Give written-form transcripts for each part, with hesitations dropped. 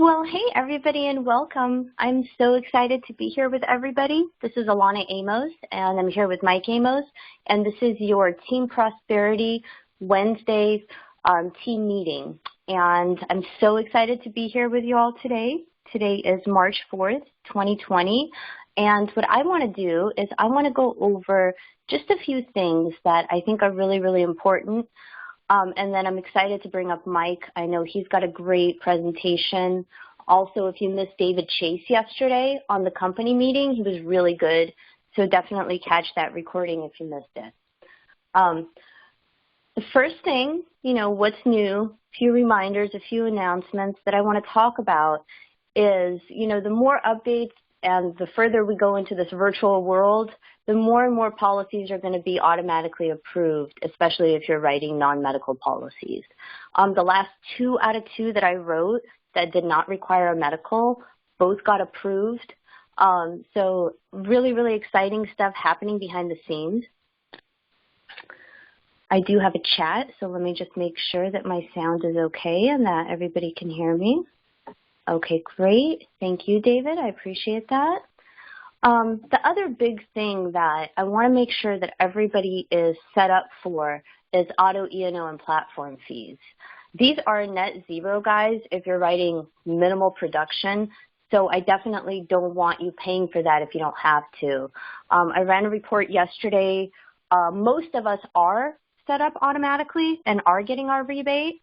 Well, hey everybody and welcome. I'm so excited to be here with everybody. This is Alana Amos and I'm here with Mike Amos, and this is your Team Prosperity Wednesday team meeting. And I'm so excited to be here with you all today. Today is March 4th, 2020. And what I want to do is I want to go over just a few things that I think are really, really important. And then I'm excited to bring up Mike. I know he's got a great presentation. Also, if you missed David Chase yesterday on the company meeting, he was really good. So definitely catch that recording if you missed it. The first thing, what's new, a few reminders, a few announcements that I want to talk about is, the more updates and the further we go into this virtual world, the more and more policies are going to be automatically approved, especially if you're writing non-medical policies. The last 2 out of 2 that I wrote that did not require a medical, both got approved. So really, really exciting stuff happening behind the scenes. I do have a chat, so let me just make sure that my sound is okay and that everybody can hear me. Okay, great. Thank you, David. I appreciate that. The other big thing that I want to make sure that everybody is set up for is auto E&O and platform fees. These are net zero, guys, if you're writing minimal production. So I definitely don't want you paying for that if you don't have to. I ran a report yesterday. Most of us are set up automatically and are getting our rebate.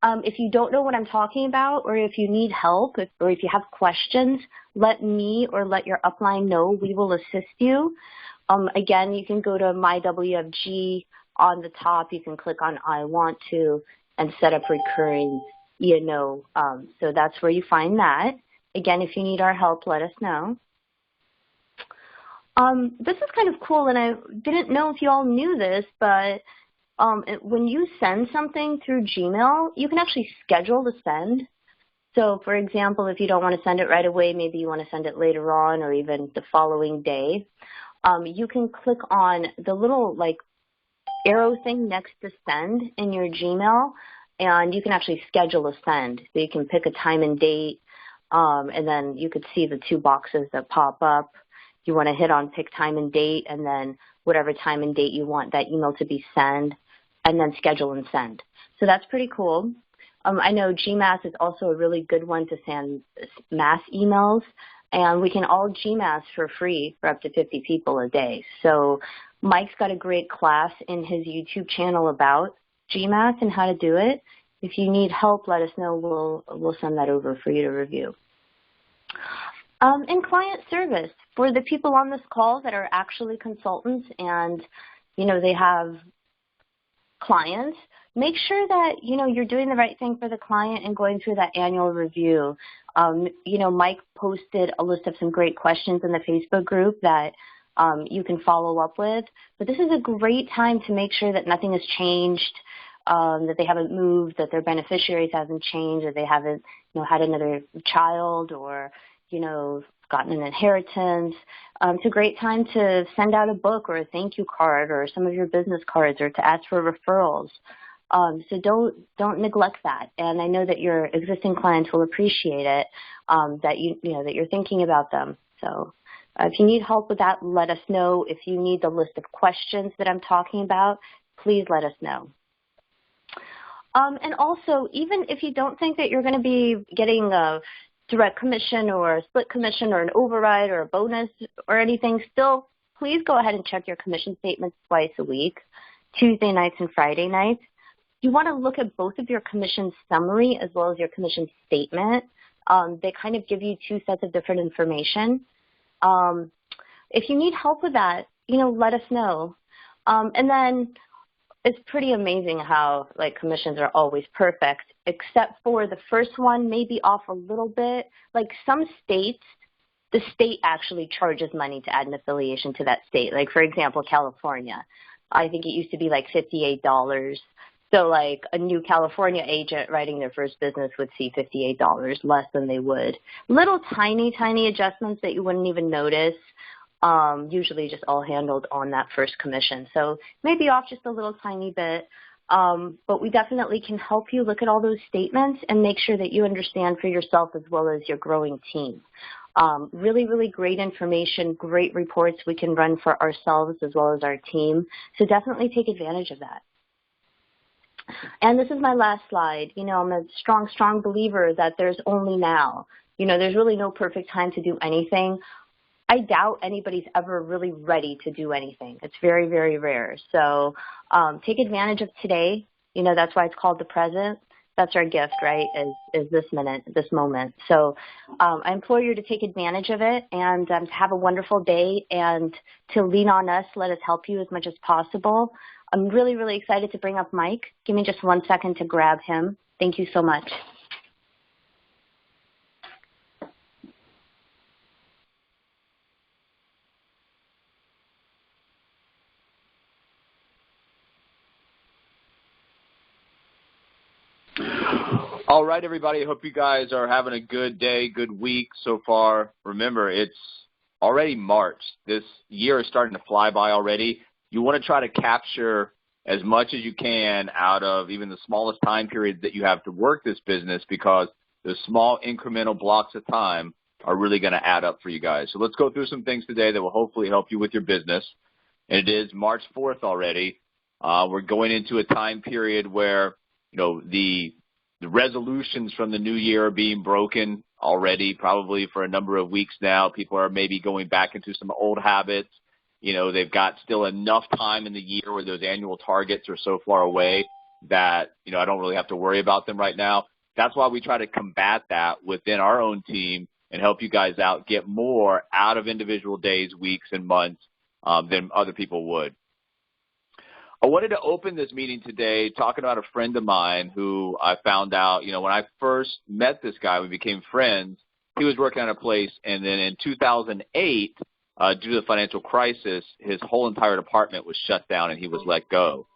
If you don't know what I'm talking about, or if you need help, or if you have questions, let me or let your upline know. We will assist you. Again, you can go to My WFG on the top. You can click on I Want To and set up recurring E&O. So that's where you find that. Again, if you need our help, let us know. This is kind of cool, and I didn't know if you all knew this, but when you send something through Gmail, you can actually schedule the send. So for example, if you don't want to send it right away, maybe you want to send it later on or even the following day, you can click on the little arrow thing next to send in your Gmail, and you can actually schedule a send. So you can pick a time and date, and then you could see the 2 boxes that pop up. You want to hit on pick time and date, and then whatever time and date you want that email to be sent, and then schedule and send. So that's pretty cool. I know GMass is also a really good one to send mass emails, and we can all GMass for free for up to 50 people a day. So Mike's got a great class in his YouTube channel about GMass and how to do it. If you need help, let us know. We'll send that over for you to review. And client service, for the people on this call that are actually consultants and, they have clients, make sure that, you're doing the right thing for the client and going through that annual review. Mike posted a list of some great questions in the Facebook group that you can follow up with. But this is a great time to make sure that nothing has changed, that they haven't moved, that their beneficiaries hasn't changed, that they haven't, had another child or, gotten an inheritance. It's a great time to send out a book or a thank you card or some of your business cards or to ask for referrals. So don't neglect that. And I know that your existing clients will appreciate it, that that you're thinking about them. So if you need help with that, let us know. If you need the list of questions that I'm talking about, please let us know. And also, even if you don't think that you're going to be getting a direct commission or a split commission or an override or a bonus or anything, still, please go ahead and check your commission statements twice a week, Tuesday nights and Friday nights. You want to look at both of your commission summary as well as your commission statement. They kind of give you 2 sets of different information. If you need help with that, let us know. And then it's pretty amazing how commissions are always perfect, except for the first one may be off a little bit. Like some states, the state actually charges money to add an affiliation to that state. Like for example, California, I think it used to be like $58. So like a new California agent writing their first business would see $58 less than they would. Little tiny adjustments that you wouldn't even notice. Usually just all handled on that first commission. So maybe off just a little tiny bit. But we definitely can help you look at all those statements and make sure that you understand for yourself as well as your growing team. Really, really great information, great reports we can run for ourselves as well as our team. So definitely take advantage of that. And this is my last slide. You know, I'm a strong, strong believer that there's only now. You know, there's really no perfect time to do anything. I doubt anybody's ever really ready to do anything. It's very, very rare. So take advantage of today. You know, that's why it's called the present. That's our gift, right, is this minute, this moment. So I implore you to take advantage of it and to have a wonderful day and to lean on us, let us help you as much as possible. I'm really, really excited to bring up Mike. Give me just 1 second to grab him. Thank you so much. All right, everybody. I hope you guys are having a good day, good week so far. Remember, it's already March. This year is starting to fly by already. You want to try to capture as much as you can out of even the smallest time period that you have to work this business, because the small incremental blocks of time are really going to add up for you guys. So let's go through some things today that will hopefully help you with your business. And it is March 4th already. We're going into a time period where, you know, the resolutions from the new year are being broken already, probably for a number of weeks now. People are maybe going back into some old habits. You know, they've got still enough time in the year where those annual targets are so far away that, you know, I don't really have to worry about them right now. That's why we try to combat that within our own team and help you guys out, get more out of individual days, weeks, and months than other people would. I wanted to open this meeting today talking about a friend of mine who I found out, you know, when I first met this guy, we became friends. He was working at a place, and then in 2008, due to the financial crisis, his whole entire department was shut down and he was let go.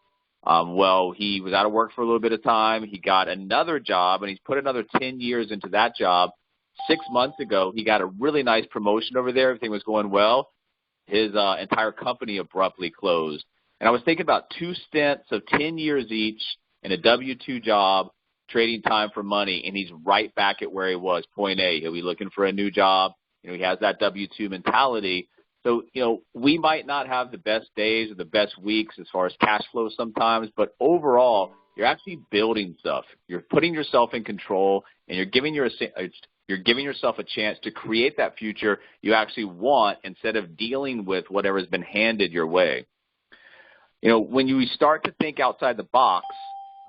Well, he was out of work for a little bit of time. He got another job, and he's put another 10 years into that job. 6 months ago, he got a really nice promotion over there. Everything was going well. His entire company abruptly closed. And I was thinking about 2 stints of 10 years each in a W-2 job, trading time for money, and he's right back at where he was, point A. He'll be looking for a new job. You know, he has that W-2 mentality. So, you know, we might not have the best days or the best weeks as far as cash flow sometimes, but overall, you're actually building stuff. You're putting yourself in control, and you're giving yourself a chance to create that future you actually want instead of dealing with whatever's been handed your way. You know, when you start to think outside the box,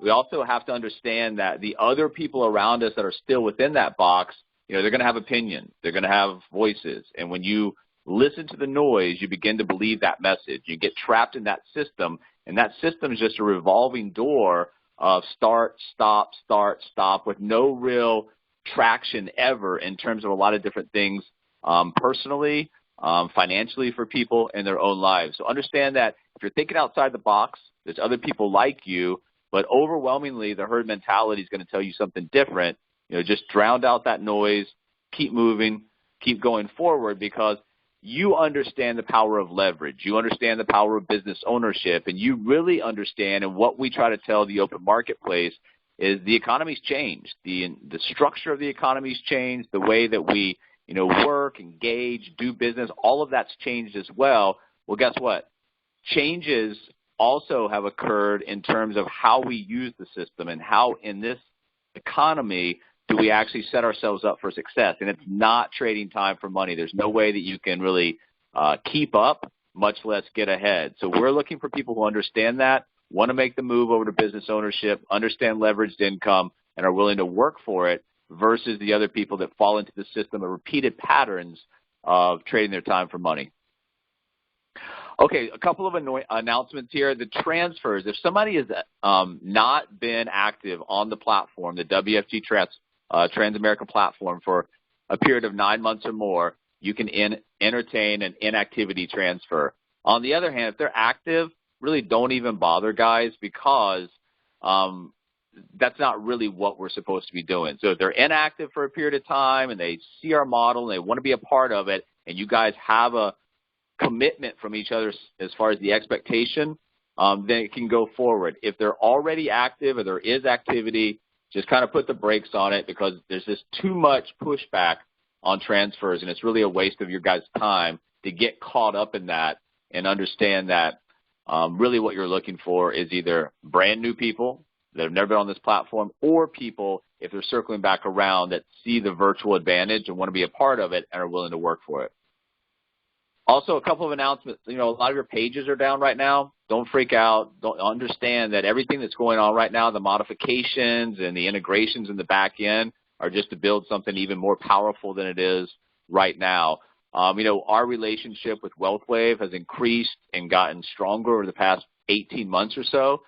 we also have to understand that the other people around us that are still within that box, you know, they're going to have opinions. They're going to have voices. And when you listen to the noise, you begin to believe that message. You get trapped in that system, and that system is just a revolving door of start, stop, with no real traction ever in terms of a lot of different things personally, financially for people in their own lives. So understand that if you're thinking outside the box, there's other people like you, but overwhelmingly the herd mentality is going to tell you something different. You know, just drown out that noise, keep moving, keep going forward, because you understand the power of leverage. You understand the power of business ownership, and you really understand, and what we try to tell the open marketplace is the economy's changed. The structure of the economy's changed. The way that we, you know, work, engage, do business, all of that's changed as well. Well, guess what? Changes also have occurred in terms of how we use the system and how in this economy do we actually set ourselves up for success. And it's not trading time for money. There's no way that you can really keep up, much less get ahead. So we're looking for people who understand that, want to make the move over to business ownership, understand leveraged income, and are willing to work for it, versus the other people that fall into the system of repeated patterns of trading their time for money. Okay, a couple of announcements here. The transfers, if somebody has not been active on the platform, the WFG Transamerica platform, for a period of 9 months or more, you can entertain an inactivity transfer. On the other hand, if they're active, really don't even bother, guys, because that's not really what we're supposed to be doing. So if they're inactive for a period of time and they see our model and they want to be a part of it, and you guys have a commitment from each other as far as the expectation, then it can go forward. If they're already active or there is activity, just kind of put the brakes on it because there's just too much pushback on transfers, and it's really a waste of your guys' time to get caught up in that and understand that really what you're looking for is either brand new people that have never been on this platform or people, if they're circling back around, that see the virtual advantage and want to be a part of it and are willing to work for it. Also, a couple of announcements. A lot of your pages are down right now. Don't freak out. Don't understand that everything that's going on right now, the modifications and the integrations in the back end are just to build something even more powerful than it is right now. Our relationship with WealthWave has increased and gotten stronger over the past 18 months or so.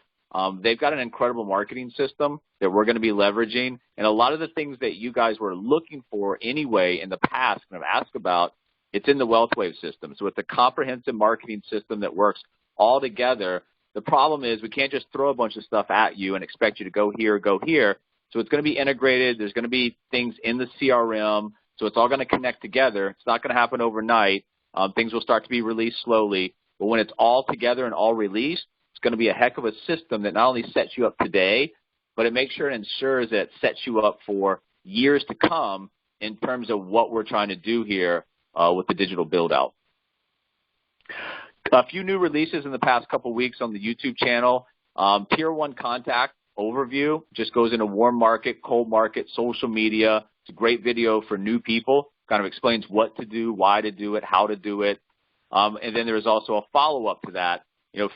They've got an incredible marketing system that we're going to be leveraging. And a lot of the things that you guys were looking for anyway in the past and have asked about, it's in the WealthWave system. So it's a comprehensive marketing system that works all together. The problem is we can't just throw a bunch of stuff at you and expect you to go here, go here. So it's going to be integrated. There's going to be things in the CRM. So it's all going to connect together. It's not going to happen overnight. Things will start to be released slowly. But when it's all together and all released, it's going to be a heck of a system that not only sets you up today, but it makes sure and ensures that it sets you up for years to come in terms of what we're trying to do here with the digital build-out. A few new releases in the past couple weeks on the YouTube channel. Tier 1 contact overview just goes into warm market, cold market, social media. It's a great video for new people, kind of explains what to do, why to do it, how to do it. And then there's also a follow-up to that,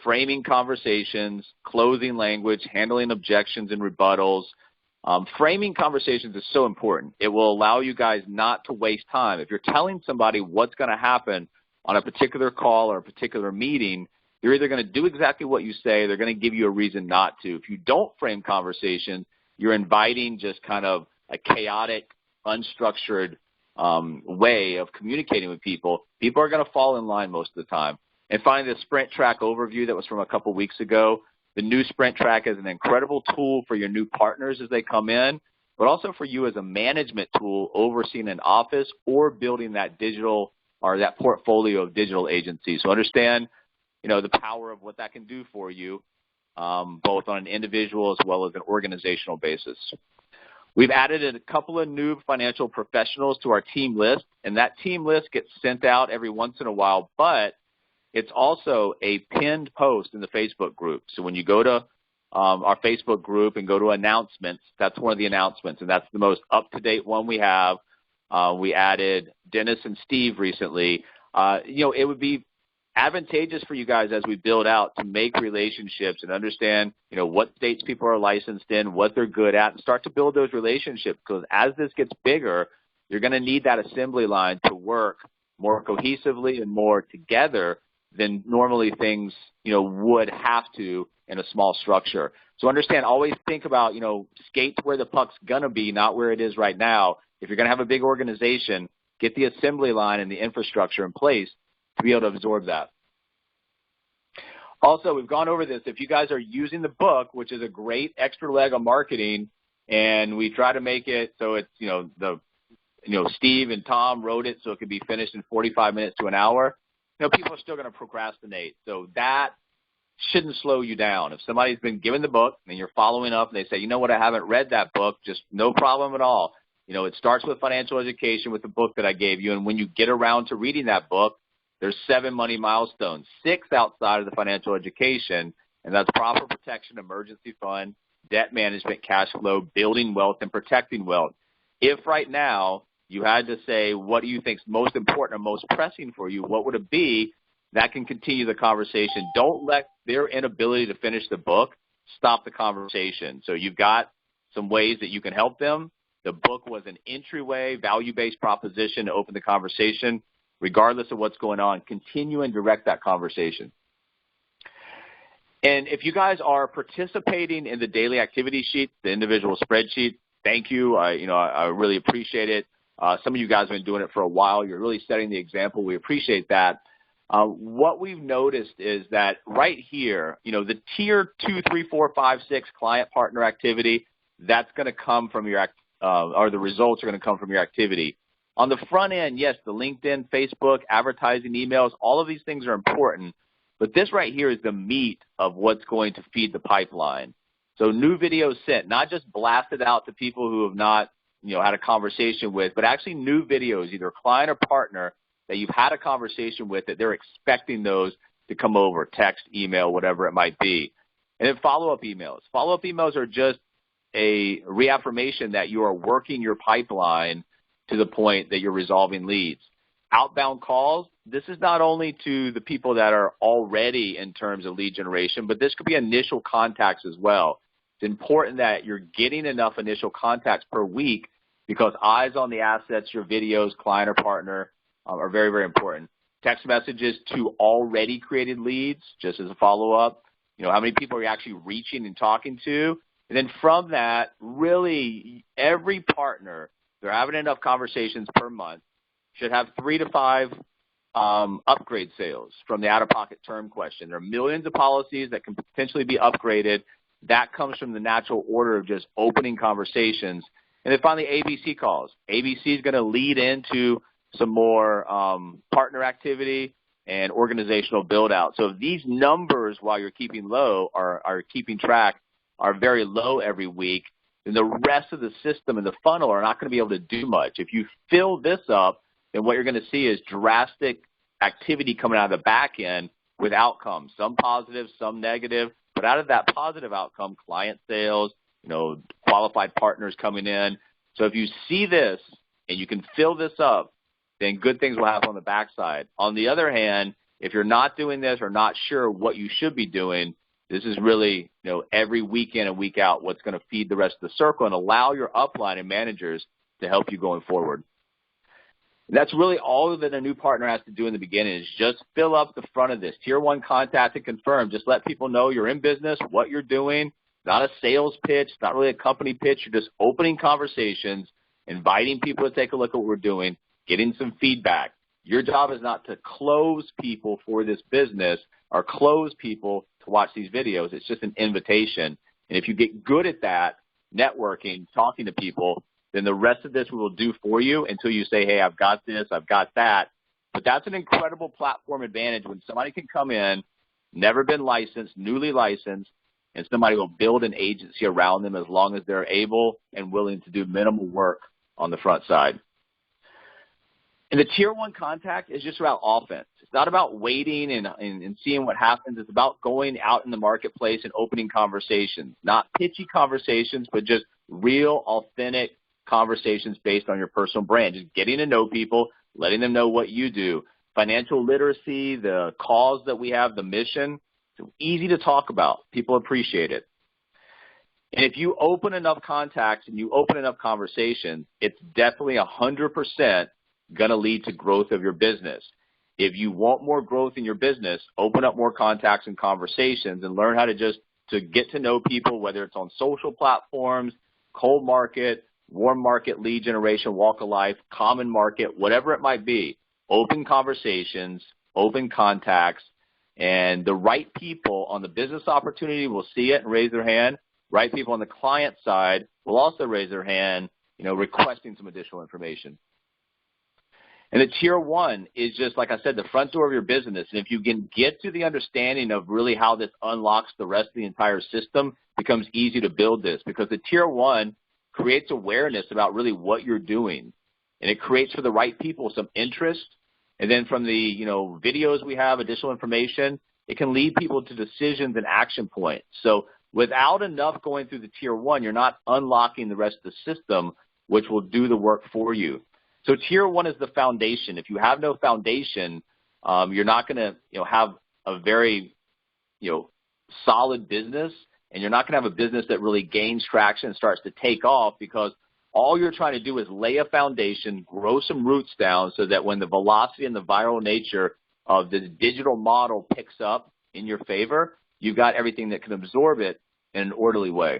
framing conversations, closing language, handling objections and rebuttals. Framing conversations is so important. It will allow you guys not to waste time. If you're telling somebody what's going to happen on a particular call or a particular meeting, they're either going to do exactly what you say, they're going to give you a reason not to. If you don't frame conversation, you're inviting just kind of a chaotic, unstructured way of communicating with people. People are going to fall in line most of the time. And finally, the Sprint Track overview that was from a couple weeks ago. The new Sprint Track is an incredible tool for your new partners as they come in, but also for you as a management tool overseeing an office or building that digital or that portfolio of digital agencies. So understand, the power of what that can do for you, both on an individual as well as an organizational basis. We've added a couple of new financial professionals to our team list, and that team list gets sent out every once in a while, but it's also a pinned post in the Facebook group. So when you go to our Facebook group and go to announcements, that's one of the announcements, and that's the most up-to-date one we have. We added Dennis and Steve recently. It would be advantageous for you guys as we build out to make relationships and understand, what states people are licensed in, what they're good at, and start to build those relationships because as this gets bigger, you're going to need that assembly line to work more cohesively and more together than normally things, would have to in a small structure. So understand, always think about, skate to where the puck's going to be, not where it is right now. If you're going to have a big organization, get the assembly line and the infrastructure in place to be able to absorb that. Also, we've gone over this. If you guys are using the book, which is a great extra leg of marketing, and we try to make it so it's, Steve and Tom wrote it so it could be finished in 45 minutes to an hour, people are still going to procrastinate. So that shouldn't slow you down. If somebody's been given the book and you're following up and they say, you know what, I haven't read that book, just no problem at all. It starts with financial education with the book that I gave you. And when you get around to reading that book, there's 7 money milestones, 6 outside of the financial education, and that's proper protection, emergency fund, debt management, cash flow, building wealth, and protecting wealth. If right now you had to say what do you think is most important or most pressing for you, what would it be? That can continue the conversation. Don't let their inability to finish the book stop the conversation. So you've got some ways that you can help them. The book was an entryway, value-based proposition to open the conversation. Regardless of what's going on, continue and direct that conversation. And if you guys are participating in the daily activity sheet, the individual spreadsheet, thank you. I really appreciate it. Some of you guys have been doing it for a while. You're really setting the example. We appreciate that. What we've noticed is that right here, the tier 2, 3, 4, 5, 6 client partner activity, that's going to come from your or the results are going to come from your activity. On the front end, yes, the LinkedIn, Facebook, advertising, emails, all of these things are important. But this right here is the meat of what's going to feed the pipeline. So new videos sent, not just blasted out to people who have not, had a conversation with, but actually new videos, either client or partner that you've had a conversation with that they're expecting those to come over, text, email, whatever it might be. And then follow-up emails. Follow-up emails are just a reaffirmation that you are working your pipeline to the point that you're resolving leads. Outbound calls, this is not only to the people that are already in terms of lead generation, but this could be initial contacts as well. It's important that you're getting enough initial contacts per week because eyes on the assets, your videos, client or partner, are very, very important. Text messages to already created leads, just as a follow-up. How many people are you actually reaching and talking to? And then from that, really every partner, they're having enough conversations per month, should have 3 to 5 upgrade sales from the out-of-pocket term question. There are millions of policies that can potentially be upgraded. That comes from the natural order of just opening conversations. And then finally, ABC calls. ABC is going to lead into some more partner activity and organizational build-out. So if these numbers, while you're keeping low, are keeping track, are very low every week, then the rest of the system and the funnel are not going to be able to do much. If you fill this up, then what you're going to see is drastic activity coming out of the back end with outcomes, some positive, some negative. But out of that positive outcome, client sales, qualified partners coming in. So if you see this and you can fill this up, then good things will happen on the backside. On the other hand, if you're not doing this or not sure what you should be doing, this is really, every week in and week out what's going to feed the rest of the circle and allow your upline and managers to help you going forward. And that's really all that a new partner has to do in the beginning is just fill up the front of this. Tier 1 contact and confirm. Just let people know you're in business, what you're doing. Not a sales pitch, not really a company pitch. You're just opening conversations, inviting people to take a look at what we're doing, getting some feedback. Your job is not to close people for this business or close people to watch these videos. It's just an invitation. And if you get good at that, networking, talking to people, then the rest of this we will do for you until you say, hey, I've got this, I've got that. But that's an incredible platform advantage when somebody can come in, never been licensed, newly licensed, and somebody will build an agency around them as long as they're able and willing to do minimal work on the front side. And the Tier 1 contact is just about offense. It's not about waiting and seeing what happens. It's about going out in the marketplace and opening conversations, not pitchy conversations, but just real, authentic conversations based on your personal brand, just getting to know people, letting them know what you do. Financial literacy, the cause that we have, the mission, it's easy to talk about. People appreciate it. And if you open enough contacts and you open enough conversations, it's definitely 100% going to lead to growth of your business. If you want more growth in your business, open up more contacts and conversations and learn how to get to know people, whether it's on social platforms, cold market, warm market, lead generation, walk of life, common market, whatever it might be. Open conversations, open contacts, and the right people on the business opportunity will see it and raise their hand. Right people on the client side will also raise their hand, requesting some additional information. And the Tier 1 is just, like I said, the front door of your business. And if you can get to the understanding of really how this unlocks the rest of the entire system, it becomes easy to build this because the Tier 1 creates awareness about really what you're doing. And it creates for the right people some interest. And then from the, videos we have, additional information, it can lead people to decisions and action points. So without enough going through the Tier 1, you're not unlocking the rest of the system, which will do the work for you. So Tier 1 is the foundation. If you have no foundation, you're not going to, have a very, solid business, and you're not going to have a business that really gains traction and starts to take off because all you're trying to do is lay a foundation, grow some roots down so that when the velocity and the viral nature of the digital model picks up in your favor, you've got everything that can absorb it in an orderly way.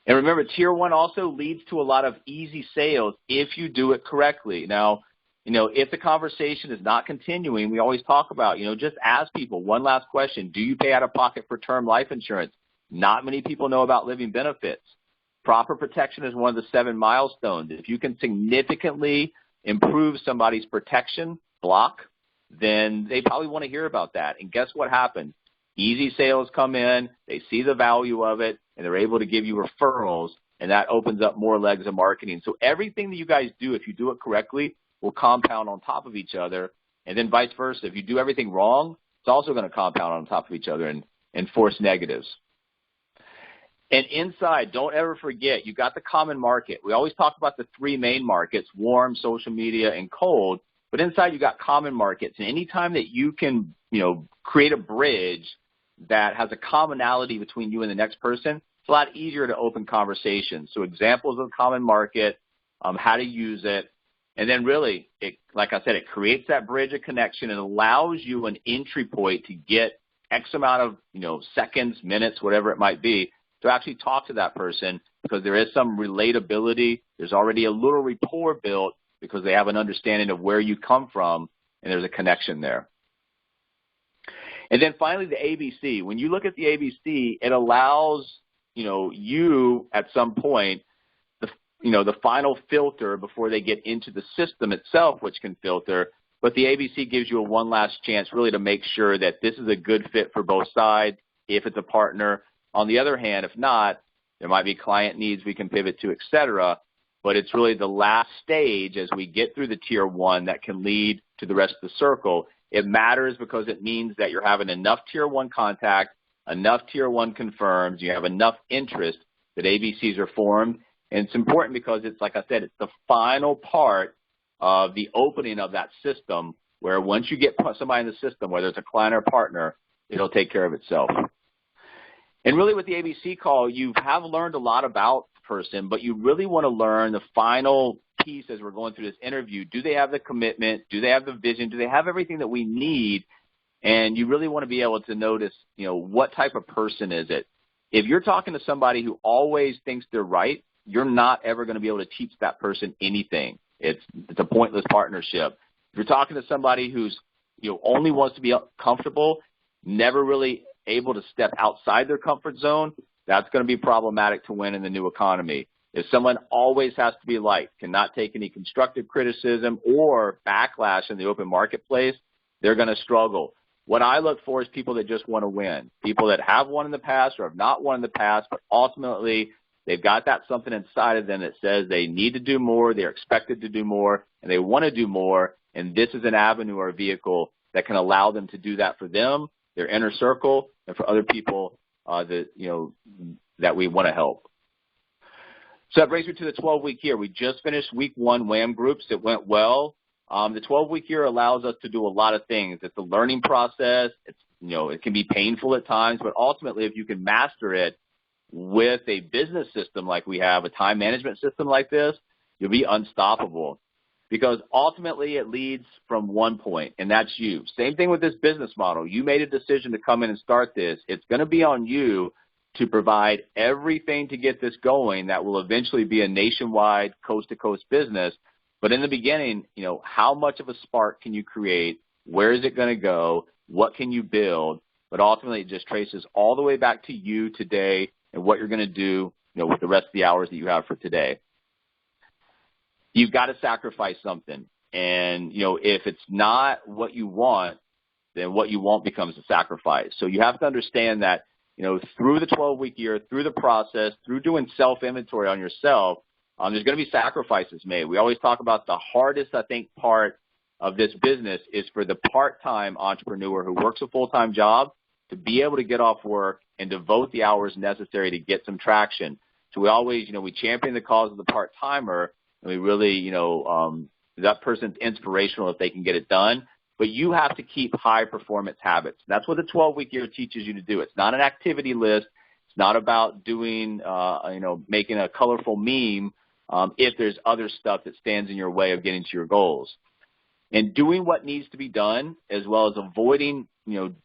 And remember, Tier 1 also leads to a lot of easy sales if you do it correctly. Now, if the conversation is not continuing, we always talk about, just ask people one last question. Do you pay out of pocket for term life insurance? Not many people know about living benefits. Proper protection is one of the 7 milestones. If you can significantly improve somebody's protection block, then they probably want to hear about that. And guess what happens? Easy sales come in, they see the value of it, and they're able to give you referrals, and that opens up more legs of marketing. So everything that you guys do, if you do it correctly, will compound on top of each other, and then vice versa. If you do everything wrong, it's also going to compound on top of each other and force negatives. And inside, don't ever forget, you got the common market. We always talk about the three main markets, warm, social media, and cold, but inside you got common markets. And anytime that you can, create a bridge that has a commonality between you and the next person, it's a lot easier to open conversations. So examples of common market, how to use it, and then really, like I said, it creates that bridge of connection and allows you an entry point to get X amount of, seconds, minutes, whatever it might be, to actually talk to that person, because there is some relatability. There's already a little rapport built because they have an understanding of where you come from, and there's a connection there. And then finally, the ABC. When you look at the ABC, it allows, you at some point, the final filter before they get into the system itself, which can filter. But the ABC gives you a one last chance really to make sure that this is a good fit for both sides, if it's a partner. On the other hand, if not, there might be client needs we can pivot to, et cetera. But it's really the last stage as we get through the tier one that can lead to the rest of the circle. It matters because it means that you're having enough tier one contact, enough tier one confirms, you have enough interest that ABCs are formed. And it's important because it's, like I said, it's the final part of the opening of that system where once you get somebody in the system, whether it's a client or a partner, it'll take care of itself. And really with the ABC call, you have learned a lot about the person, but you really want to learn the final piece as we're going through this interview. Do they have the commitment? Do they have the vision? Do they have everything that we need? And you really want to be able to notice, what type of person is it? If you're talking to somebody who always thinks they're right, you're not ever going to be able to teach that person anything. It's a pointless partnership. If you're talking to somebody who's only wants to be comfortable, never really able to step outside their comfort zone, that's going to be problematic to win in the new economy. If someone always has to be liked, cannot take any constructive criticism or backlash in the open marketplace, they're going to struggle. What I look for is people that just want to win, people that have won in the past or have not won in the past, but ultimately they've got that something inside of them that says they need to do more, they're expected to do more, and they want to do more, and this is an avenue or a vehicle that can allow them to do that for them, their inner circle, and for other people that we want to help. So that brings me to the 12-week year. We just finished week one WHAM groups. It went well. The 12-week year allows us to do a lot of things. It's a learning process. It's, it can be painful at times, but ultimately if you can master it with a business system like we have, a time management system like this, you'll be unstoppable. Because ultimately it leads from one point, and that's you. Same thing with this business model. You made a decision to come in and start this. It's going to be on you to provide everything to get this going that will eventually be a nationwide, coast-to-coast business. But in the beginning, how much of a spark can you create? Where is it going to go? What can you build? But ultimately it just traces all the way back to you today and what you're going to do, with the rest of the hours that you have for today. You've got to sacrifice something. And, if it's not what you want, then what you want becomes a sacrifice. So you have to understand that, through the 12-week year, through the process, through doing self-inventory on yourself, there's going to be sacrifices made. We always talk about the hardest, I think, part of this business is for the part-time entrepreneur who works a full-time job to be able to get off work and devote the hours necessary to get some traction. So we always, we champion the cause of the part-timer, and we really, that person's inspirational if they can get it done. But you have to keep high-performance habits. That's what the 12-week year teaches you to do. It's not an activity list. It's not about doing, making a colorful meme if there's other stuff that stands in your way of getting to your goals. And doing what needs to be done as well as avoiding,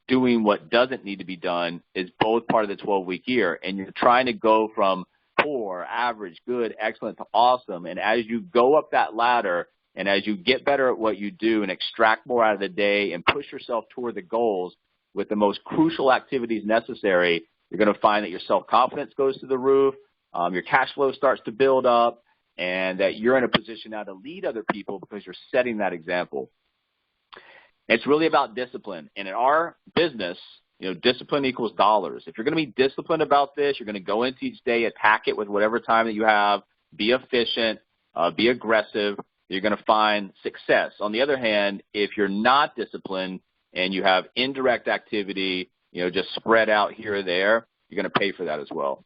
doing what doesn't need to be done is both part of the 12-week year. And you're trying to go from poor, average, good, excellent to awesome. And as you go up that ladder and as you get better at what you do and extract more out of the day and push yourself toward the goals with the most crucial activities necessary, you're going to find that your self-confidence goes to the roof, your cash flow starts to build up, and that you're in a position now to lead other people because you're setting that example. It's really about discipline. And in our business, discipline equals dollars. If you're going to be disciplined about this, you're going to go into each day, attack it with whatever time that you have, be efficient, be aggressive, you're going to find success. On the other hand, if you're not disciplined and you have indirect activity, just spread out here or there, you're going to pay for that as well.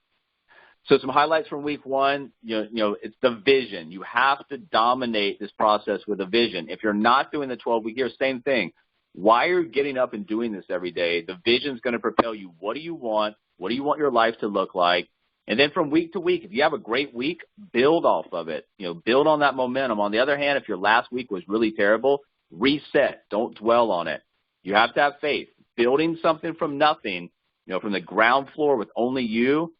So some highlights from week one, it's the vision. You have to dominate this process with a vision. If you're not doing the 12-week year, same thing. Why are you getting up and doing this every day? The vision is going to propel you. What do you want? What do you want your life to look like? And then from week to week, if you have a great week, build off of it. Build on that momentum. On the other hand, if your last week was really terrible, reset. Don't dwell on it. You have to have faith. Building something from nothing, from the ground floor with only you,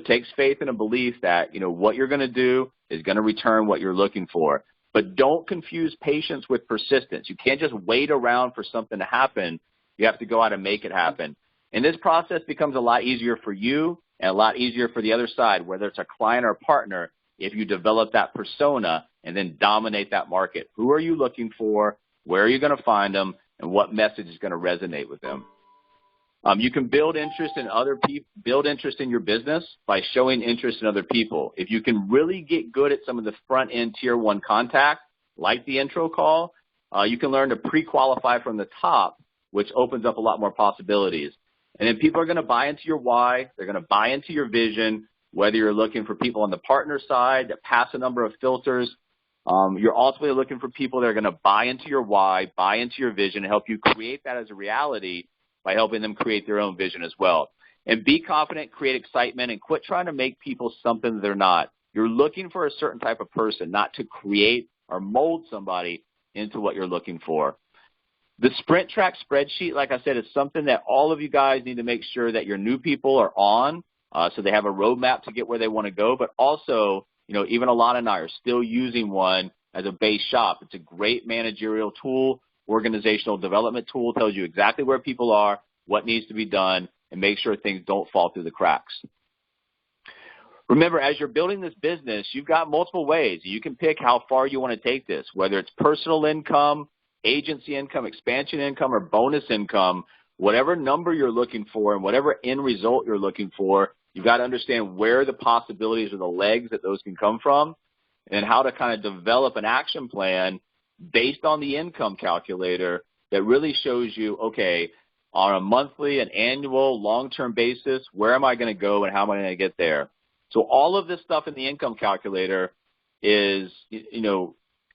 takes faith and a belief that, what you're going to do is going to return what you're looking for. But don't confuse patience with persistence. You can't just wait around for something to happen. You have to go out and make it happen. And this process becomes a lot easier for you and a lot easier for the other side, whether it's a client or a partner, if you develop that persona and then dominate that market. Who are you looking for? Where are you going to find them? And what message is going to resonate with them? You can build interest in other people, build interest in your business by showing interest in other people. If you can really get good at some of the front end tier one contact, like the intro call, you can learn to pre-qualify from the top, which opens up a lot more possibilities. And then people are going to buy into your why. They're going to buy into your vision, whether you're looking for people on the partner side that pass a number of filters. You're ultimately looking for people that are going to buy into your why, buy into your vision, and help you create that as a reality by helping them create their own vision as well. And be confident, create excitement, and quit trying to make people something that they're not. You're looking for a certain type of person, not to create or mold somebody into what you're looking for. The Sprint Track spreadsheet, like I said, is something that all of you guys need to make sure that your new people are on, so they have a roadmap to get where they want to go. But also, even Alana and I are still using one as a base shop. It's a great managerial tool, organizational development tool, tells you exactly where people are, what needs to be done, and make sure things don't fall through the cracks. Remember, as you're building this business, you've got multiple ways. You can pick how far you want to take this, whether it's personal income, agency income, expansion income, or bonus income. Whatever number you're looking for and whatever end result you're looking for, you've got to understand where the possibilities or the legs that those can come from and how to kind of develop an action plan based on the income calculator that really shows you, okay, on a monthly, an annual, long-term basis, where am I going to go and how am I going to get there? So all of this stuff in the income calculator is,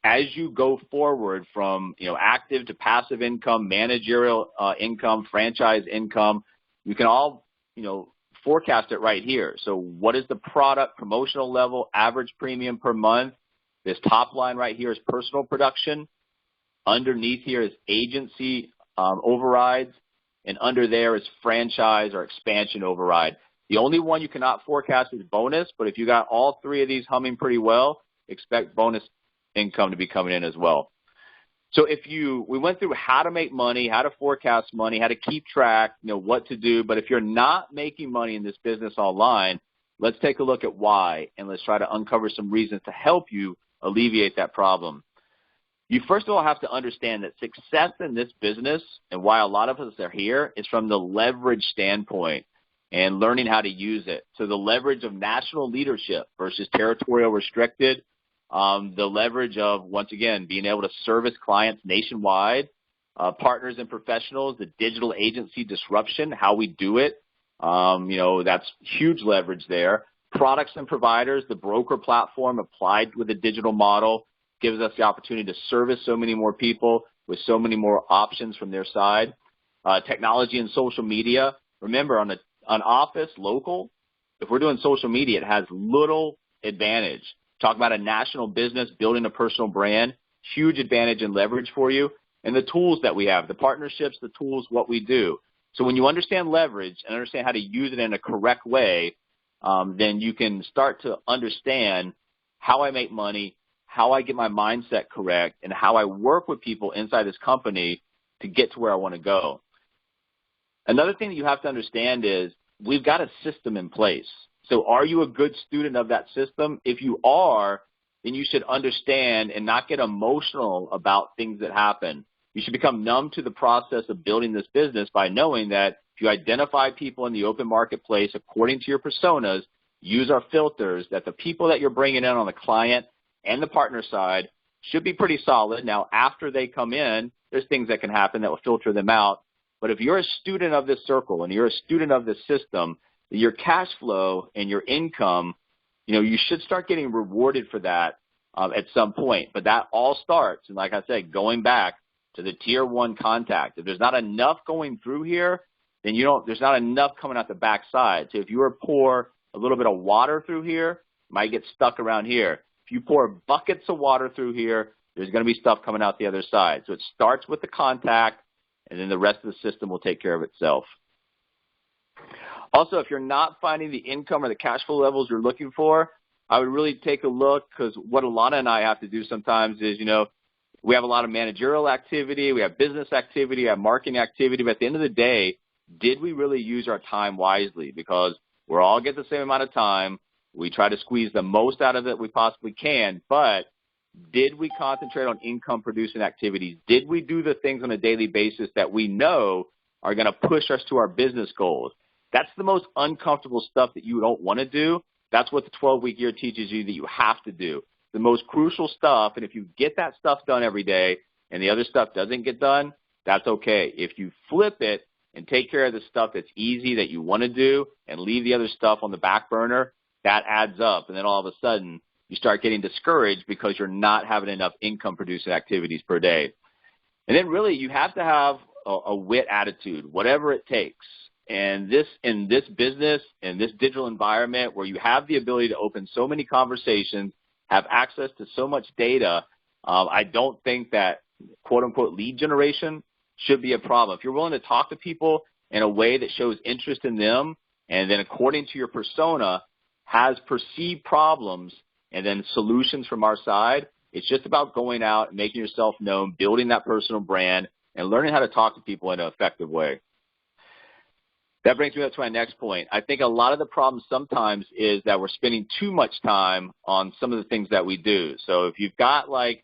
as you go forward from, active to passive income, managerial income, franchise income, you can all, forecast it right here. So what is the product promotional level, average premium per month? This top line right here is personal production. Underneath here is agency overrides. And under there is franchise or expansion override. The only one you cannot forecast is bonus, but if you got all three of these humming pretty well, expect bonus income to be coming in as well. So we went through how to make money, how to forecast money, how to keep track, what to do. But if you're not making money in this business online, let's take a look at why, and let's try to uncover some reasons to help you alleviate that problem. You first of all have to understand that success in this business and why a lot of us are here is from the leverage standpoint and learning how to use it. So the leverage of national leadership versus territorial restricted, the leverage of, once again, being able to service clients nationwide, partners and professionals, the digital agency disruption, how we do it, that's huge leverage there. Products and providers, the broker platform applied with a digital model, gives us the opportunity to service so many more people with so many more options from their side. Technology and social media. Remember, on office, local, if we're doing social media, it has little advantage. Talk about a national business, building a personal brand, huge advantage and leverage for you. And the tools that we have, the partnerships, the tools, what we do. So when you understand leverage and understand how to use it in a correct way, then you can start to understand how I make money, how I get my mindset correct, and how I work with people inside this company to get to where I want to go. Another thing that you have to understand is we've got a system in place. So are you a good student of that system? If you are, then you should understand and not get emotional about things that happen. You should become numb to the process of building this business by knowing that if you identify people in the open marketplace according to your personas, use our filters, that the people that you're bringing in on the client and the partner side should be pretty solid. Now, after they come in, there's things that can happen that will filter them out. But if you're a student of this circle and you're a student of this system, your cash flow and your income, you should start getting rewarded for that at some point. But that all starts, and like I said, going back to the tier 1 contact. If there's not enough going through here, then there's not enough coming out the backside. So if you pour a little bit of water through here, it might get stuck around here. If you pour buckets of water through here, there's going to be stuff coming out the other side. So it starts with the contact, and then the rest of the system will take care of itself. Also, if you're not finding the income or the cash flow levels you're looking for, I would really take a look, because what Alana and I have to do sometimes is, we have a lot of managerial activity, we have business activity, we have marketing activity, but at the end of the day, did we really use our time wisely? Because we all get the same amount of time. We try to squeeze the most out of it we possibly can, but did we concentrate on income-producing activities? Did we do the things on a daily basis that we know are going to push us to our business goals? That's the most uncomfortable stuff that you don't want to do. That's what the 12-week year teaches you that you have to do. The most crucial stuff, and if you get that stuff done every day and the other stuff doesn't get done, that's okay. If you flip it and take care of the stuff that's easy that you want to do and leave the other stuff on the back burner, that adds up. And then all of a sudden, you start getting discouraged because you're not having enough income-producing activities per day. And then really, you have to have a wit attitude, whatever it takes. And in this business, in this digital environment where you have the ability to open so many conversations, have access to so much data, I don't think that quote-unquote lead generation should be a problem. If you're willing to talk to people in a way that shows interest in them, and then according to your persona has perceived problems and then solutions from our side, it's just about going out and making yourself known, building that personal brand, and learning how to talk to people in an effective way. That brings me up to my next point. I think a lot of the problem sometimes is that we're spending too much time on some of the things that we do. So if you've got like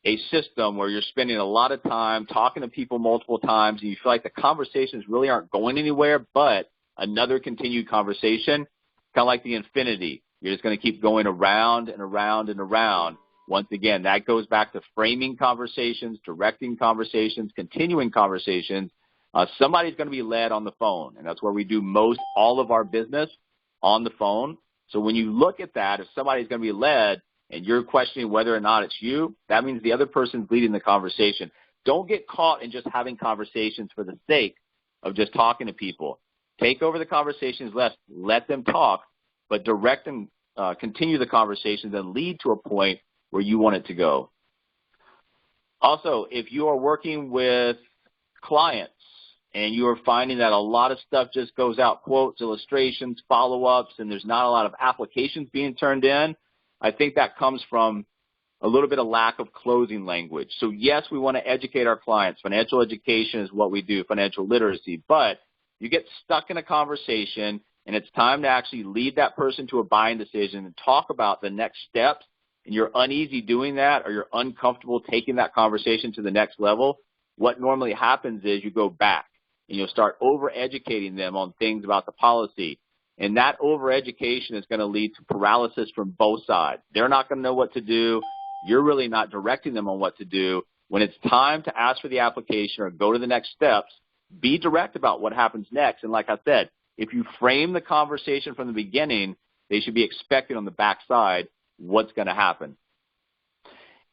a system where you're spending a lot of time talking to people multiple times and you feel like the conversations really aren't going anywhere but another continued conversation, kind of like the infinity. You're just going to keep going around and around and around. Once again, that goes back to framing conversations, directing conversations, continuing conversations. Somebody's going to be led on the phone, and that's where we do all of our business on the phone. So when you look at that, if somebody's going to be led and you're questioning whether or not it's you, that means the other person's leading the conversation. Don't get caught in just having conversations for the sake of just talking to people. Take over the conversations, let them talk, but direct and continue the conversations and lead to a point where you want it to go. Also, if you are working with clients, and you are finding that a lot of stuff just goes out, quotes, illustrations, follow-ups, and there's not a lot of applications being turned in, I think that comes from a little bit of lack of closing language. So, yes, we want to educate our clients. Financial education is what we do, financial literacy. But you get stuck in a conversation, and it's time to actually lead that person to a buying decision and talk about the next steps, and you're uneasy doing that or you're uncomfortable taking that conversation to the next level, what normally happens is you go back. And you'll start over-educating them on things about the policy. And that over-education is going to lead to paralysis from both sides. They're not going to know what to do. You're really not directing them on what to do. When it's time to ask for the application or go to the next steps, be direct about what happens next. And like I said, if you frame the conversation from the beginning, they should be expecting on the backside what's going to happen.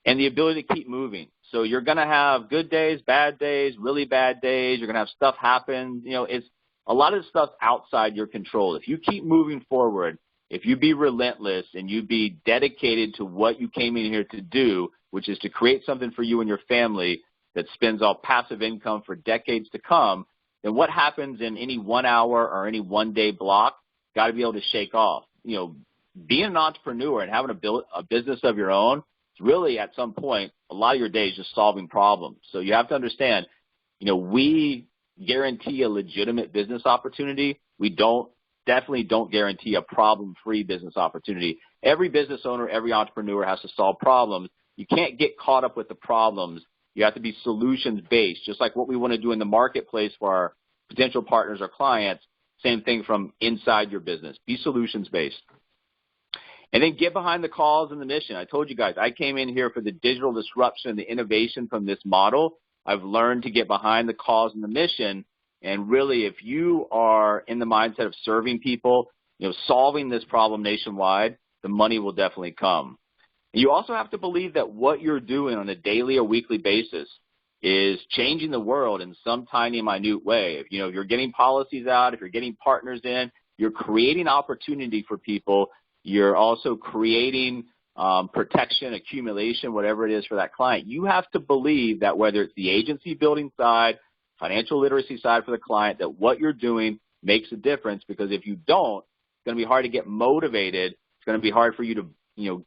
And the ability to keep moving. So you're going to have good days, bad days, really bad days. You're going to have stuff happen. It's a lot of stuff outside your control. If you keep moving forward, if you be relentless and you be dedicated to what you came in here to do, which is to create something for you and your family that spends all passive income for decades to come, then what happens in any 1 hour or any 1 day block, got to be able to shake off. Being an entrepreneur and having a business of your own, really, at some point, a lot of your day is just solving problems. So you have to understand, we guarantee a legitimate business opportunity. We definitely don't guarantee a problem-free business opportunity. Every business owner, every entrepreneur has to solve problems. You can't get caught up with the problems. You have to be solutions-based, just like what we want to do in the marketplace for our potential partners or clients. Same thing from inside your business. Be solutions-based. And then get behind the cause and the mission. I told you guys, I came in here for the digital disruption and the innovation from this model. I've learned to get behind the cause and the mission. And really, if you are in the mindset of serving people, solving this problem nationwide, the money will definitely come. You also have to believe that what you're doing on a daily or weekly basis is changing the world in some tiny, minute way. If you're getting policies out, if you're getting partners in, you're creating opportunity for people. You're also creating protection, accumulation, whatever it is for that client. You have to believe that whether it's the agency building side, financial literacy side for the client, that what you're doing makes a difference, because if you don't, it's going to be hard to get motivated. It's going to be hard for you to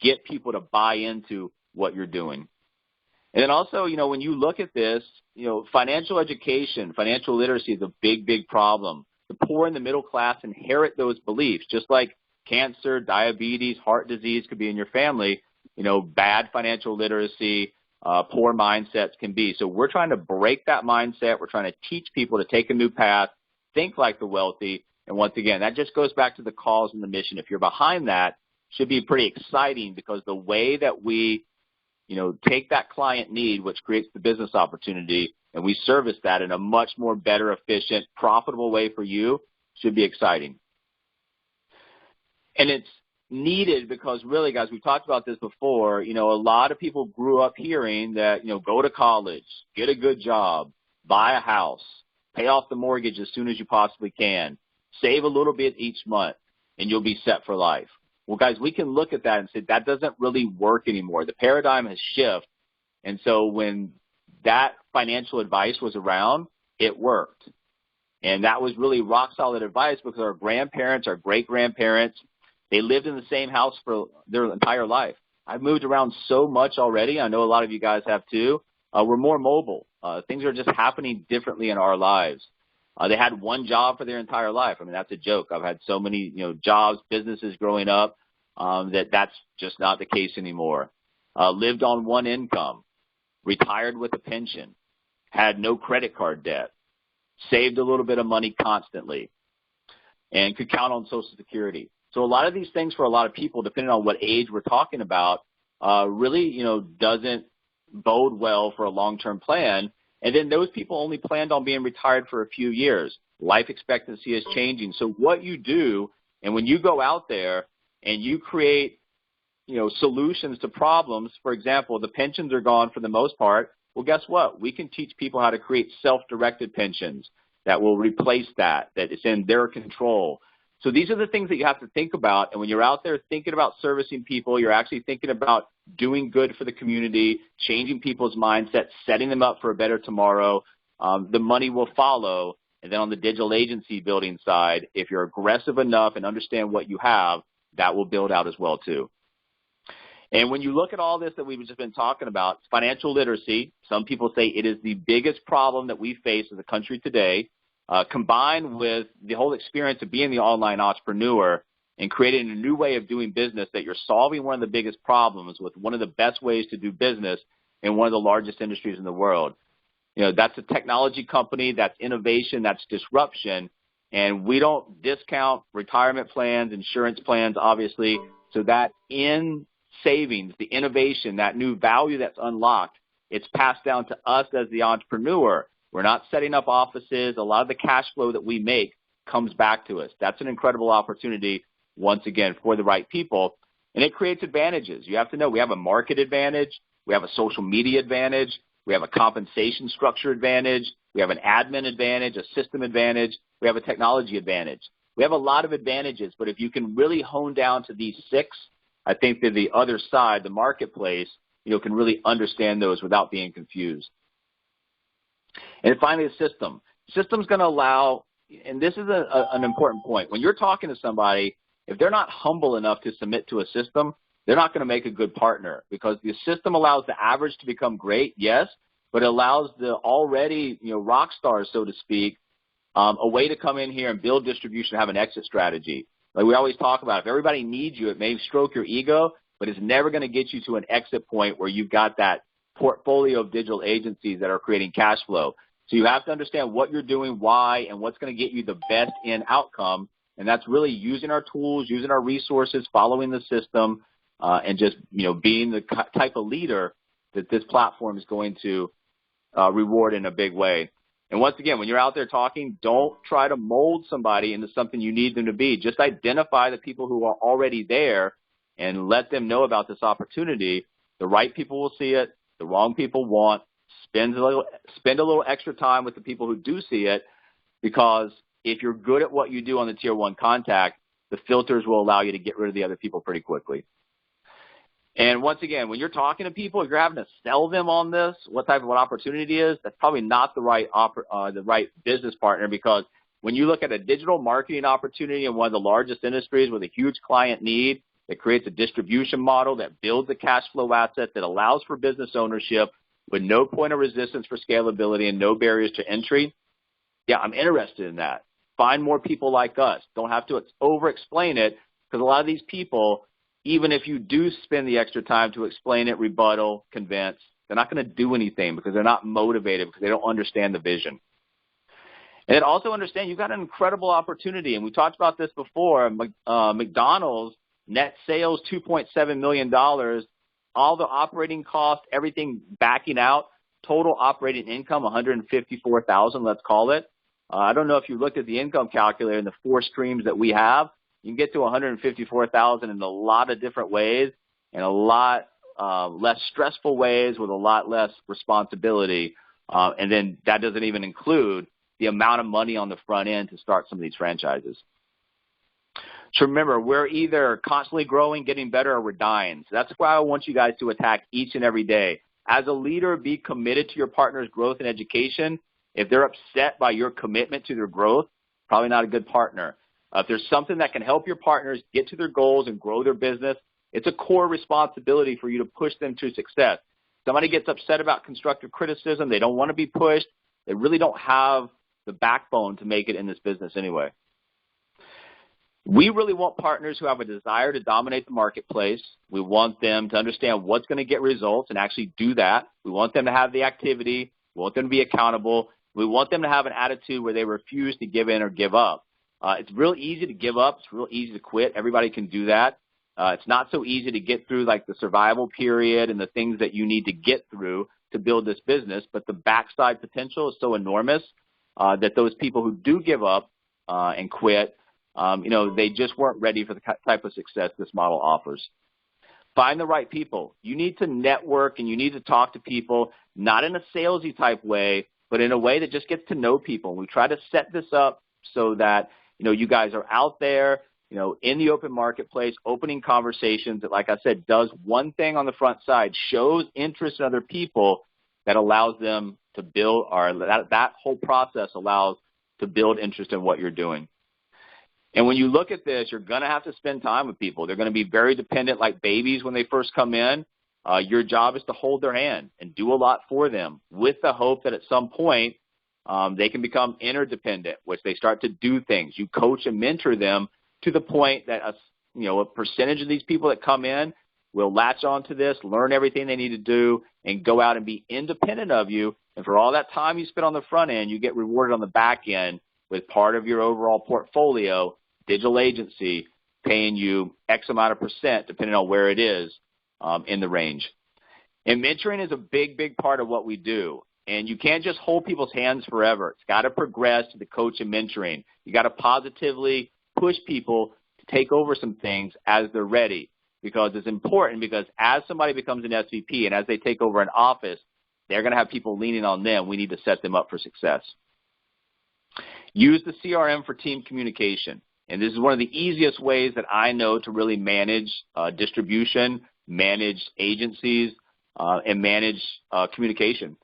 get people to buy into what you're doing. And then also, when you look at this, financial education, financial literacy is a big, big problem. The poor and the middle class inherit those beliefs, just like cancer, diabetes, heart disease could be in your family. Bad financial literacy, poor mindsets can be. So we're trying to break that mindset. We're trying to teach people to take a new path, think like the wealthy. And once again, that just goes back to the cause and the mission. If you're behind that, should be pretty exciting, because the way that we, take that client need, which creates the business opportunity, and we service that in a much more better, efficient, profitable way for you, should be exciting. And it's needed because really, guys, we've talked about this before, a lot of people grew up hearing that, go to college, get a good job, buy a house, pay off the mortgage as soon as you possibly can, save a little bit each month, and you'll be set for life. Well, guys, we can look at that and say that doesn't really work anymore. The paradigm has shifted. And so when that financial advice was around, it worked. And that was really rock solid advice, because our grandparents, our great-grandparents, they lived in the same house for their entire life. I've moved around so much already. I know a lot of you guys have too. We're more mobile. Things are just happening differently in our lives. They had one job for their entire life. I mean, that's a joke. I've had so many, jobs, businesses growing up, that's just not the case anymore. Lived on one income, retired with a pension, had no credit card debt, saved a little bit of money constantly, and could count on Social Security. So a lot of these things for a lot of people, depending on what age we're talking about, really, doesn't bode well for a long-term plan. And then those people only planned on being retired for a few years. Life expectancy is changing. So what you do, and when you go out there and you create, solutions to problems, for example, the pensions are gone for the most part. Well, guess what? We can teach people how to create self-directed pensions that will replace that is in their control. So these are the things that you have to think about. And when you're out there thinking about servicing people, you're actually thinking about doing good for the community, changing people's mindsets, setting them up for a better tomorrow. The money will follow. And then on the digital agency building side, if you're aggressive enough and understand what you have, that will build out as well too. And when you look at all this that we've just been talking about, financial literacy, some people say it is the biggest problem that we face as a country today. Combined with the whole experience of being the online entrepreneur and creating a new way of doing business, that you're solving one of the biggest problems with one of the best ways to do business in one of the largest industries in the world. That's a technology company, that's innovation, that's disruption, and we don't discount retirement plans, insurance plans, obviously, so that in savings, the innovation, that new value that's unlocked, it's passed down to us as the entrepreneur. We're not setting up offices. A lot of the cash flow that we make comes back to us. That's an incredible opportunity, once again, for the right people. And it creates advantages. You have to know we have a market advantage. We have a social media advantage. We have a compensation structure advantage. We have an admin advantage, a system advantage. We have a technology advantage. We have a lot of advantages, but if you can really hone down to these 6, I think that the other side, the marketplace, can really understand those without being confused. And finally, the system. System's going to allow, and this is an important point. When you're talking to somebody, if they're not humble enough to submit to a system, they're not going to make a good partner, because the system allows the average to become great, yes, but it allows the already, rock stars, so to speak, a way to come in here and build distribution, have an exit strategy. Like we always talk about, if everybody needs you, it may stroke your ego, but it's never going to get you to an exit point where you've got that portfolio of digital agencies that are creating cash flow. So you have to understand what you're doing, why, and what's going to get you the best end outcome. And that's really using our tools, using our resources, following the system, and just, being the type of leader that this platform is going to reward in a big way. And once again, when you're out there talking, don't try to mold somebody into something you need them to be. Just identify the people who are already there and let them know about this opportunity. The right people will see it. The wrong people won't. Spend a little extra time with the people who do see it, because if you're good at what you do on the tier 1 contact, the filters will allow you to get rid of the other people pretty quickly. And once again, when you're talking to people, if you're having to sell them on this, what opportunity it is, that's probably not the right business partner, because when you look at a digital marketing opportunity in one of the largest industries with a huge client need that creates a distribution model that builds a cash flow asset that allows for business ownership with no point of resistance for scalability and no barriers to entry, yeah, I'm interested in that. Find more people like us. Don't have to over-explain it, because a lot of these people, even if you do spend the extra time to explain it, rebuttal, convince, they're not going to do anything because they're not motivated, because they don't understand the vision. And then also understand you've got an incredible opportunity. And we talked about this before. McDonald's net sales, $2.7 million, all the operating costs, everything backing out, total operating income, $154,000, let's call it. I don't know if you looked at the income calculator in the 4 streams that we have. You can get to $154,000 in a lot of different ways, and a lot less stressful ways with a lot less responsibility. And then that doesn't even include the amount of money on the front end to start some of these franchises. So remember, we're either constantly growing, getting better, or we're dying. So that's why I want you guys to attack each and every day. As a leader, be committed to your partner's growth and education. If they're upset by your commitment to their growth, probably not a good partner. If there's something that can help your partners get to their goals and grow their business, it's a core responsibility for you to push them to success. Somebody gets upset about constructive criticism, they don't want to be pushed, they really don't have the backbone to make it in this business anyway. We really want partners who have a desire to dominate the marketplace. We want them to understand what's going to get results and actually do that. We want them to have the activity. We want them to be accountable. We want them to have an attitude where they refuse to give in or give up. It's real easy to give up. It's real easy to quit. Everybody can do that. It's not so easy to get through like the survival period and the things that you need to get through to build this business. But the backside potential is so enormous that those people who do give up and quit, they just weren't ready for the type of success this model offers. Find the right people. You need to network and you need to talk to people, not in a salesy type way, but in a way that just gets to know people. We try to set this up so that, you guys are out there, in the open marketplace, opening conversations that, like I said, does one thing on the front side, shows interest in other people that allows them to build, or that whole process allows to build interest in what you're doing. And when you look at this, you're going to have to spend time with people. They're going to be very dependent like babies when they first come in. Your job is to hold their hand and do a lot for them with the hope that at some point they can become interdependent, which they start to do things. You coach and mentor them to the point that a percentage of these people that come in will latch onto this, learn everything they need to do, and go out and be independent of you. And for all that time you spend on the front end, you get rewarded on the back end with part of your overall portfolio, digital agency, paying you X amount of percent, depending on where it is in the range. And mentoring is a big, big part of what we do. And you can't just hold people's hands forever. It's got to progress to the coach and mentoring. You got to positively push people to take over some things as they're ready, because it's important, because as somebody becomes an SVP and as they take over an office, they're going to have people leaning on them. We need to set them up for success. Use the CRM for team communication. And this is one of the easiest ways that I know to really manage distribution, manage agencies, and manage communication.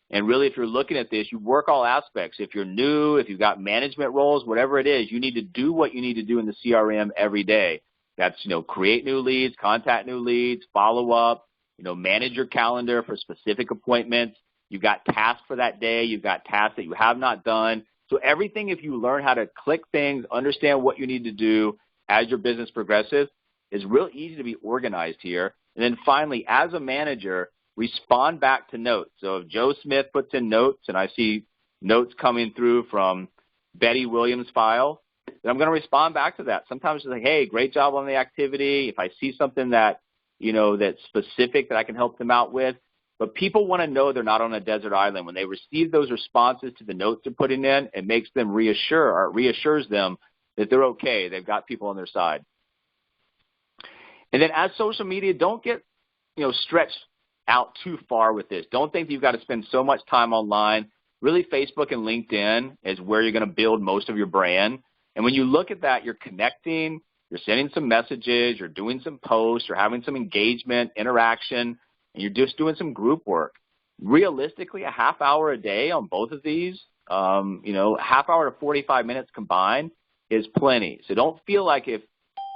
And really, if you're looking at this, you work all aspects. If you're new, if you've got management roles, whatever it is, you need to do what you need to do in the CRM every day. That's, create new leads, contact new leads, follow up, manage your calendar for specific appointments. You've got tasks for that day. You've got tasks that you have not done. So everything, if you learn how to click things, understand what you need to do as your business progresses, is real easy to be organized here. And then finally, as a manager, respond back to notes. So if Joe Smith puts in notes and I see notes coming through from Betty Williams' file, then I'm going to respond back to that. Sometimes it's like, hey, great job on the activity. If I see something that, that's specific that I can help them out with. But people want to know they're not on a desert island. When they receive those responses to the notes they're putting in, it makes them reassures them that they're okay. They've got people on their side. And then as social media, don't get, stretched out too far with this. Don't think that you've got to spend so much time online. Really, Facebook and LinkedIn is where you're going to build most of your brand. And when you look at that, you're connecting, you're sending some messages, you're doing some posts, you're having some engagement, interaction, and you're just doing some group work. Realistically, a half hour a day on both of these, half hour to 45 minutes combined is plenty. So don't feel like if,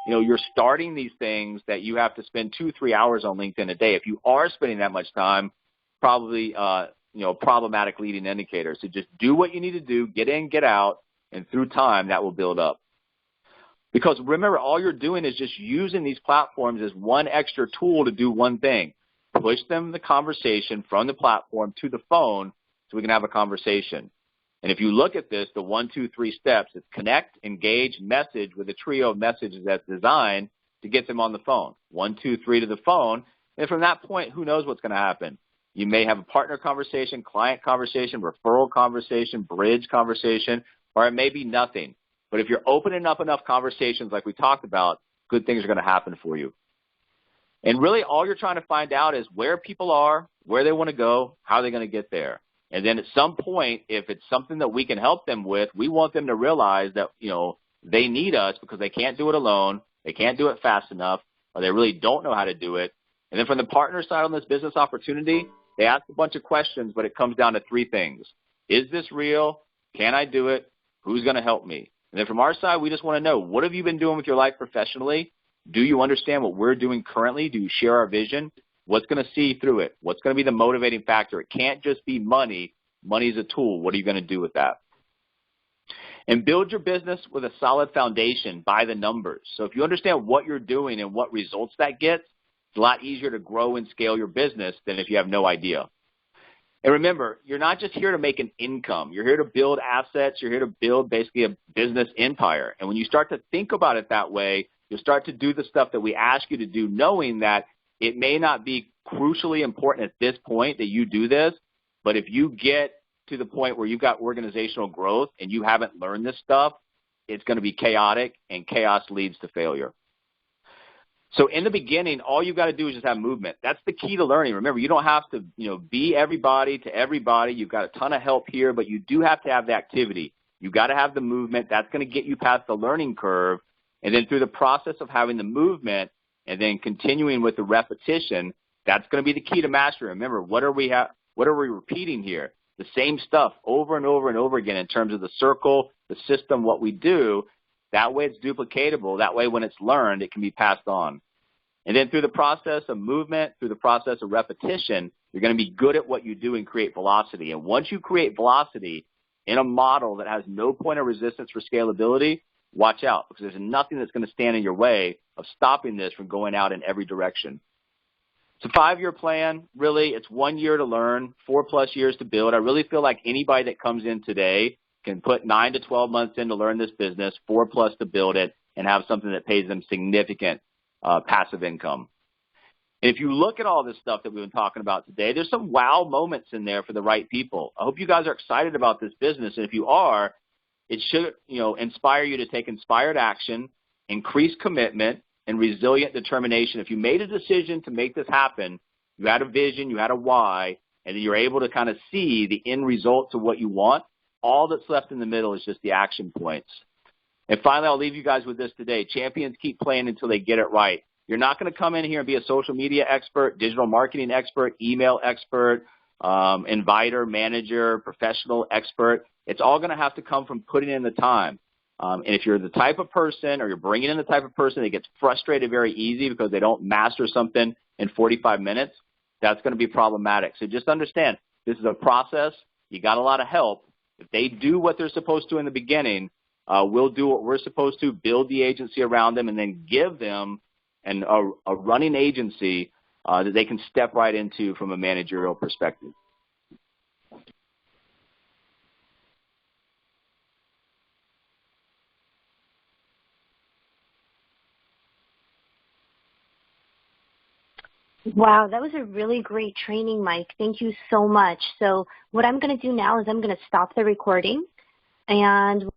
you're starting these things that you have to spend 2-3 hours on LinkedIn a day. If you are spending that much time, probably, problematic leading indicator. So just do what you need to do, get in, get out, and through time, that will build up. Because remember, all you're doing is just using these platforms as one extra tool to do one thing. Push them the conversation from the platform to the phone so we can have a conversation. And if you look at this, the 1, 2, 3 steps, it's connect, engage, message with a trio of messages that's designed to get them on the phone. 1, 2, 3 to the phone. And from that point, who knows what's going to happen? You may have a partner conversation, client conversation, referral conversation, bridge conversation, or it may be nothing. But if you're opening up enough conversations like we talked about, good things are going to happen for you. And really all you're trying to find out is where people are, where they want to go, how they're going to get there. And then at some point, if it's something that we can help them with, we want them to realize that, they need us because they can't do it alone, they can't do it fast enough, or they really don't know how to do it. And then from the partner side on this business opportunity, they ask a bunch of questions, but it comes down to 3 things. Is this real? Can I do it? Who's going to help me? And then from our side, we just want to know, what have you been doing with your life professionally? Do you understand what we're doing currently? Do you share our vision? What's going to see through it? What's going to be the motivating factor? It can't just be money. Money is a tool. What are you going to do with that? And build your business with a solid foundation by the numbers. So if you understand what you're doing and what results that gets, it's a lot easier to grow and scale your business than if you have no idea. And remember, you're not just here to make an income. You're here to build assets. You're here to build basically a business empire. And when you start to think about it that way, you'll start to do the stuff that we ask you to do, knowing that it may not be crucially important at this point that you do this, but if you get to the point where you've got organizational growth and you haven't learned this stuff, it's going to be chaotic, and chaos leads to failure. So in the beginning, all you've got to do is just have movement. That's the key to learning. Remember, you don't have to, be everybody to everybody. You've got a ton of help here, but you do have to have the activity. You've got to have the movement. That's going to get you past the learning curve. And then through the process of having the movement and then continuing with the repetition, that's going to be the key to mastery. Remember, what are we repeating here? The same stuff over and over and over again in terms of the circle, the system, what we do. That way it's duplicatable. That way when it's learned, it can be passed on. And then through the process of movement, through the process of repetition, you're going to be good at what you do and create velocity. And once you create velocity in a model that has no point of resistance for scalability, watch out, because there's nothing that's going to stand in your way of stopping this from going out in every direction. It's a 5-year plan. Really, it's 1 year to learn, 4+ years to build. I really feel like anybody that comes in today can put 9 to 12 months in to learn this business, 4+ to build it, and have something that pays them significant passive income. And if you look at all this stuff that we've been talking about today, there's some wow moments in there for the right people. I hope you guys are excited about this business, and if you are, it should inspire you to take inspired action, increase commitment, and resilient determination. If you made a decision to make this happen, you had a vision, you had a why, and then you're able to kind of see the end results of what you want, all that's left in the middle is just the action points. And finally, I'll leave you guys with this today. Champions keep playing until they get it right. You're not going to come in here and be a social media expert, digital marketing expert, email expert, inviter, manager, professional expert. It's all going to have to come from putting in the time. And if you're the type of person, or you're bringing in the type of person that gets frustrated very easy because they don't master something in 45 minutes, that's going to be problematic. So just understand, this is a process. You got a lot of help. If they do what they're supposed to in the beginning, we'll do what we're supposed to, build the agency around them, and then give them a running agency that they can step right into from a managerial perspective. Wow, that was a really great training, Mike. Thank you so much. So what I'm going to do now is I'm going to stop the recording, and